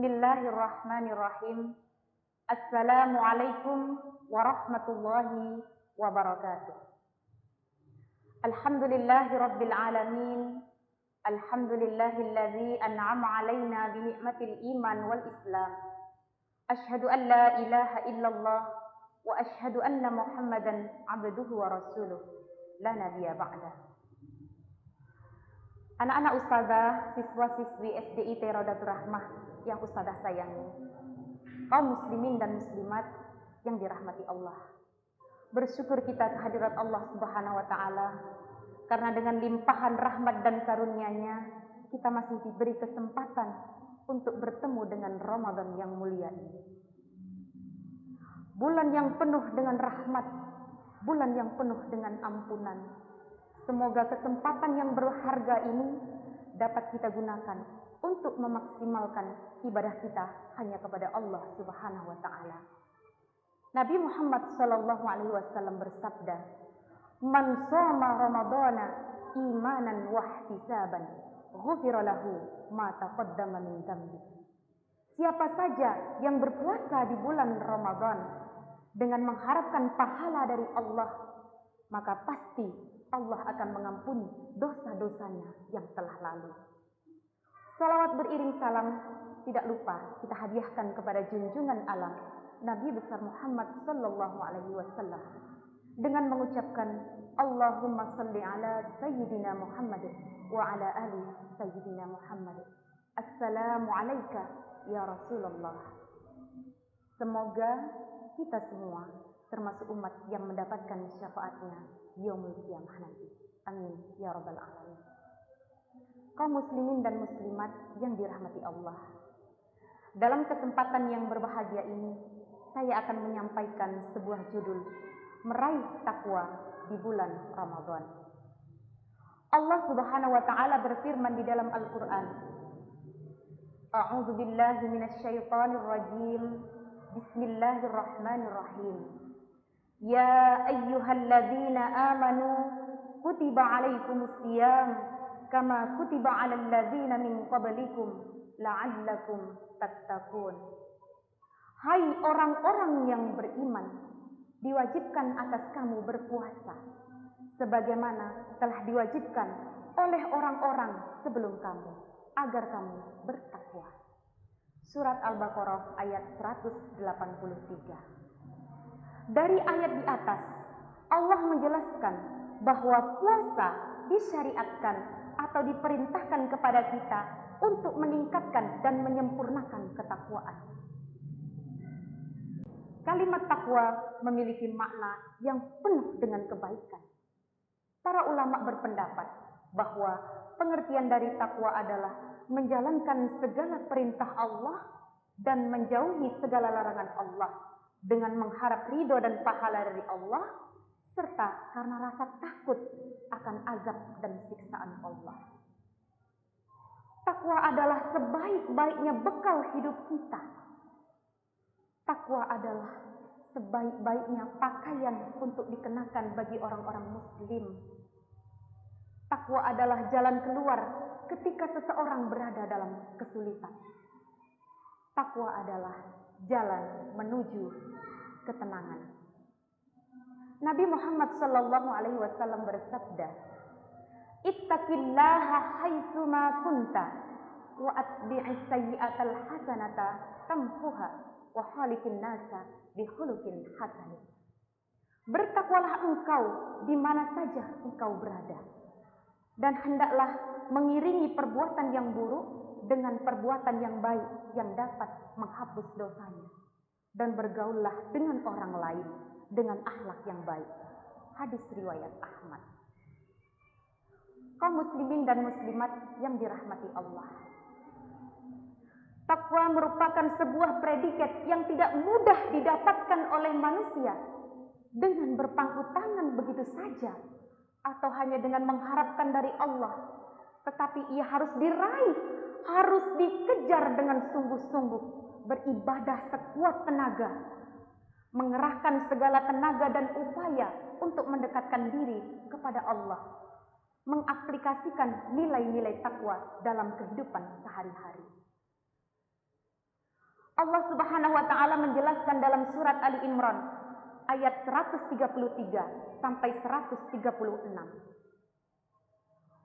Bismillahirrahmanirrahim. Assalamualaikum warahmatullahi wabarakatuh. Alhamdulillahirabbil alamin. Alhamdulillahilladzi an'ama 'alaina bi ni'matil iman wal islam. Asyhadu an la ilaha illallah wa asyhadu anna Muhammadan 'abduhu wa rasuluh. La nabiyya ba'da. Anak-anak ustazah, siswa-siswi SDIT Rodatul Rahmah yang ustazah sayangi, kaum muslimin dan muslimat yang dirahmati Allah. Bersyukur kita kehadirat Allah Subhanahu wa taala karena dengan limpahan rahmat dan karunia-Nya kita masih diberi kesempatan untuk bertemu dengan Ramadan yang mulia ini. Bulan yang penuh dengan rahmat, bulan yang penuh dengan ampunan. Semoga kesempatan yang berharga ini dapat kita gunakan untuk memaksimalkan ibadah kita hanya kepada Allah Subhanahu wa taala. Nabi Muhammad sallallahu alaihi wasallam bersabda, "Man shoma Ramadhana imanan wa ihtisaban, ghufira lahu ma taqaddama min dzambi." Siapa saja yang berpuasa di bulan Ramadan dengan mengharapkan pahala dari Allah, maka pasti Allah akan mengampuni dosa-dosanya yang telah lalu. Salawat beriring salam tidak lupa kita hadiahkan kepada junjungan alam Nabi besar Muhammad sallallahu alaihi wasallam dengan mengucapkan Allahumma shalli ala sayyidina Muhammad wa ala ali sayyidina Muhammad. Assalamu alayka ya Rasulullah. Semoga kita semua termasuk umat yang mendapatkan syafaatnya yaumul qiyamah nanti. Amin ya rabbal alamin. Kaum muslimin dan muslimat yang dirahmati Allah, dalam kesempatan yang berbahagia ini saya akan menyampaikan sebuah judul, meraih takwa di bulan Ramadan. Allah Subhanahu wa taala berfirman di dalam Al-Qur'an, A'udzu billahi minasyaitonir rajim. Bismillahirrahmanirrahim. Ya ayyuhalladzina amanu kutiba alaikumus shiyam kama kutiba alal ladzina min qablikum la'allakum tattaqun. Hai orang-orang yang beriman, diwajibkan atas kamu berpuasa sebagaimana telah diwajibkan oleh orang-orang sebelum kamu agar kamu bertakwa. Surat Al-Baqarah ayat 183. Dari ayat di atas, Allah menjelaskan bahwa puasa disyariatkan atau diperintahkan kepada kita untuk meningkatkan dan menyempurnakan ketakwaan. Kalimat takwa memiliki makna yang penuh dengan kebaikan. Para ulama berpendapat bahwa pengertian dari takwa adalah menjalankan segala perintah Allah dan menjauhi segala larangan Allah dengan mengharap ridho dan pahala dari Allah, serta karena rasa takut akan azab dan siksaan Allah. Takwa adalah sebaik-baiknya bekal hidup kita. Takwa adalah sebaik-baiknya pakaian untuk dikenakan bagi orang-orang muslim. Takwa adalah jalan keluar ketika seseorang berada dalam kesulitan. Takwa adalah jalan menuju ketenangan. Nabi Muhammad sallallahu alaihi wasallam bersabda, "Ittaqillaha haitsuma kunta wa atbi'is sayyi'atal hasanata tamhuha wa khaliqin nasa bi khuluqin hasan." Bertakwalah engkau di mana saja engkau berada, dan hendaklah mengiringi perbuatan yang buruk dengan perbuatan yang baik yang dapat menghapus dosanya, dan bergaullah dengan orang lain dengan akhlak yang baik. Hadis riwayat Ahmad. Kaum muslimin dan muslimat yang dirahmati Allah, takwa merupakan sebuah predikat yang tidak mudah didapatkan oleh manusia dengan berpangku tangan begitu saja atau hanya dengan mengharapkan dari Allah, tetapi ia harus diraih, harus dikejar dengan sungguh-sungguh, beribadah sekuat tenaga, mengerahkan segala tenaga dan upaya untuk mendekatkan diri kepada Allah, mengaplikasikan nilai-nilai takwa dalam kehidupan sehari-hari. Allah Subhanahu wa taala menjelaskan dalam surat Ali Imran ayat 133 sampai 136.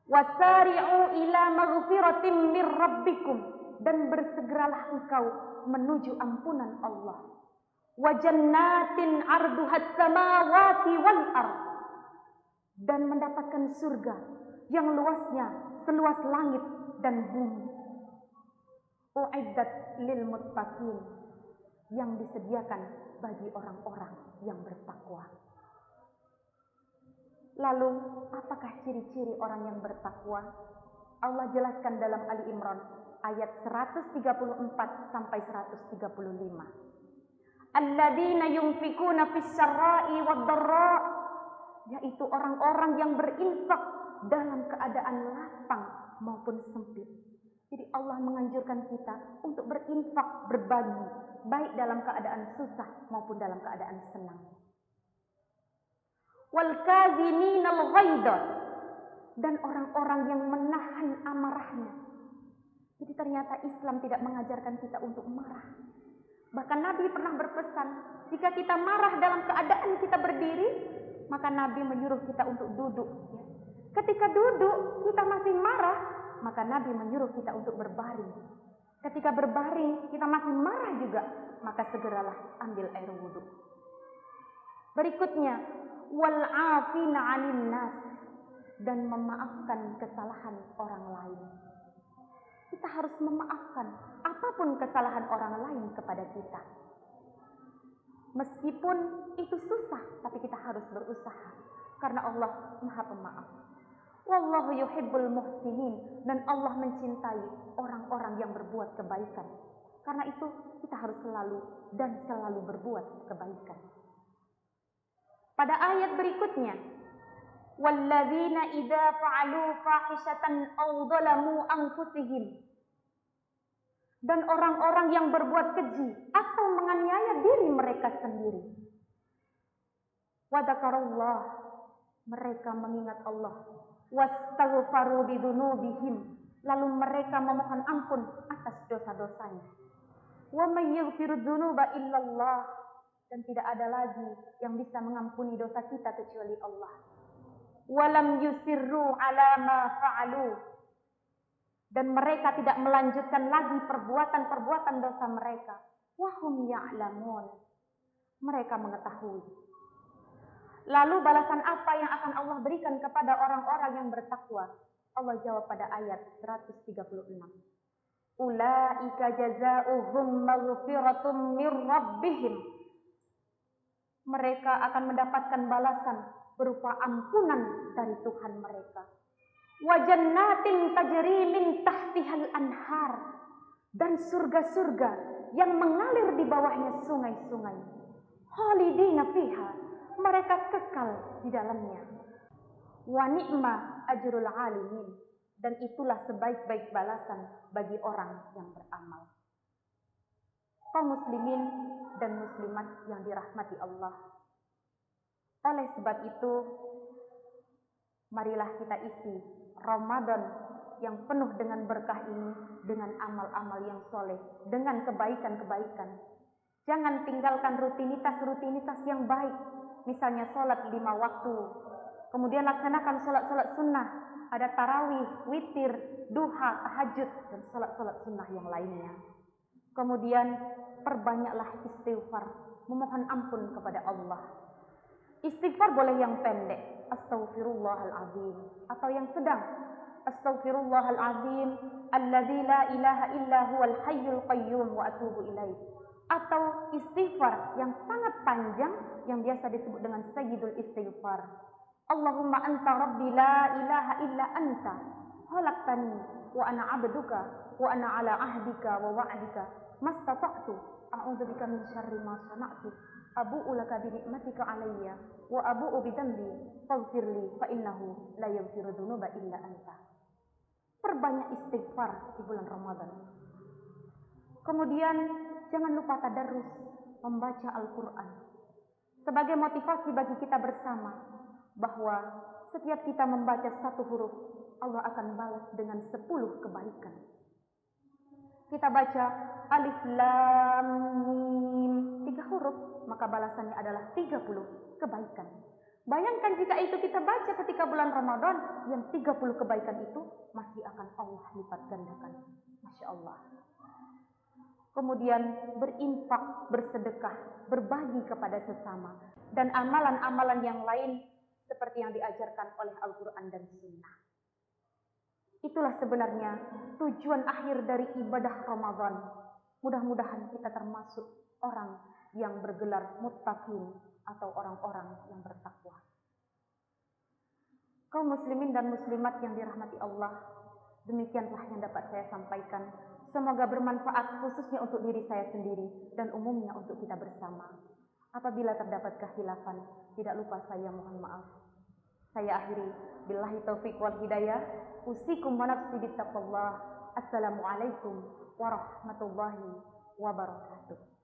Wasari'u ila maghfiratin mir rabbikum, dan bersegeralah engkau menuju ampunan Allah. Wa jannatin 'arduhas samawati wal ardh, dan mendapatkan surga yang luasnya seluas langit dan bumi. U'iddat lil muttaqin, yang disediakan bagi orang-orang yang bertakwa. Lalu, apakah ciri-ciri orang yang bertakwa? Allah jelaskan dalam Ali Imran ayat 134 sampai 135. Alladzina yunfikuna fis syarra'i wad dharra, yaitu orang-orang yang berinfak dalam keadaan lapang maupun sempit. Jadi Allah menganjurkan kita untuk berinfak, berbagi, baik dalam keadaan susah maupun dalam keadaan senang. Wal kaziminal ghaidha, dan orang-orang yang menahan amarahnya. Jadi ternyata Islam tidak mengajarkan kita untuk marah. Bahkan Nabi pernah berpesan, jika kita marah dalam keadaan kita berdiri, maka Nabi menyuruh kita untuk duduk. Ketika duduk kita masih marah, maka Nabi menyuruh kita untuk berbaring. Ketika berbaring kita masih marah juga, maka segeralah ambil air wudhu. Berikutnya, wal 'afina 'anil nas, dan memaafkan kesalahan orang lain. Kita harus memaafkan apapun kesalahan orang lain kepada kita. Meskipun itu susah, tapi kita harus berusaha, karena Allah Maha Pemaaf. Wallahu yuhibbul muhsinin, dan Allah mencintai orang-orang yang berbuat kebaikan. Karena itu kita harus selalu berbuat kebaikan. Pada ayat berikutnya, walladzina idza fa'alu fahishatan aw dzalamu anfusihim, dan orang-orang yang berbuat keji atau menganiaya diri mereka sendiri. Wa dzakarallah, mereka mengingat Allah. Wastaghfaru bidzunubihim, lalu mereka memohon ampun atas dosa-dosanya. Wa may yaghfiru dzunuba illallah, dan tidak ada lagi yang bisa mengampuni dosa kita kecuali Allah. Walam yusirru ala ma fa'alu, dan mereka tidak melanjutkan lagi perbuatan-perbuatan dosa mereka. Wahum ya'lamun, mereka mengetahui. Lalu balasan apa yang akan Allah berikan kepada orang-orang yang bertakwa? Allah jawab pada ayat 136. Ulaika jazaohum maghfiratum mir rabbihim, mereka akan mendapatkan balasan berupa ampunan dari Tuhan mereka. Wa jannatin tajri min tahtihal anhar, dan surga-surga yang mengalir di bawahnya sungai-sungai. Khalidina fiha, mereka kekal di dalamnya. Wa ni'ma ajrul alimin, dan itulah sebaik-baik balasan bagi orang yang beramal. Kaum muslimin dan muslimat yang dirahmati Allah. Oleh sebab itu, marilah kita isi Ramadan yang penuh dengan berkah ini dengan amal-amal yang soleh, dengan kebaikan-kebaikan. Jangan tinggalkan rutinitas-rutinitas yang baik. Misalnya sholat 5 waktu. Kemudian laksanakan sholat-sholat sunnah. Ada tarawih, witir, duha, tahajud, dan sholat-sholat sunnah yang lainnya. Kemudian perbanyaklah istighfar, memohon ampun kepada Allah. Istighfar boleh yang pendek, astaghfirullahaladzim, atau yang sedang, astaghfirullahaladzim alladzi la ilaha illa huwal hayyul qayyum wa atubu ilaih. Atau istighfar yang sangat panjang yang biasa disebut dengan sayyidul istighfar. Allahumma anta rabbi la ilaha illa anta khalaqtani wa ana 'abduka wa ana 'ala ahdika wa wa'dika mastata'tu a'udzubika min syarri ma sana'tu abu'u laka bi ni'matika 'alayya wa abu'u bi dhanbi faghfirli fa innahu la yaghfiru dzunuba illa anta. Perbanyak istighfar di bulan Ramadan. Kemudian jangan lupa tadarrus, membaca Al-Quran sebagai motivasi bagi kita bersama bahwa setiap kita membaca satu huruf, Allah akan balas dengan 10 kebaikan. kita baca alif lam mim 3 huruf, maka balasannya adalah 30 kebaikan. Bayangkan jika itu kita baca ketika bulan Ramadan, yang 30 kebaikan itu masih akan Allah lipat gandakan. Masya Allah. Kemudian berinfak, bersedekah, berbagi kepada sesama, dan amalan-amalan yang lain seperti yang diajarkan oleh Al-Quran dan Sunnah. Itulah sebenarnya tujuan akhir dari ibadah Ramadan. Mudah-mudahan kita termasuk orang yang bergelar muttaqin atau orang-orang yang bertakwa. Kaum muslimin dan muslimat yang dirahmati Allah, demikianlah yang dapat saya sampaikan. Semoga bermanfaat khususnya untuk diri saya sendiri dan umumnya untuk kita bersama. Apabila terdapat kehilafan, tidak lupa saya mohon maaf. Saya akhiri, billahi taufiq wal hidayah. Usikum wa nafsi bittaqwallah. Assalamualaikum warahmatullahi wabarakatuh.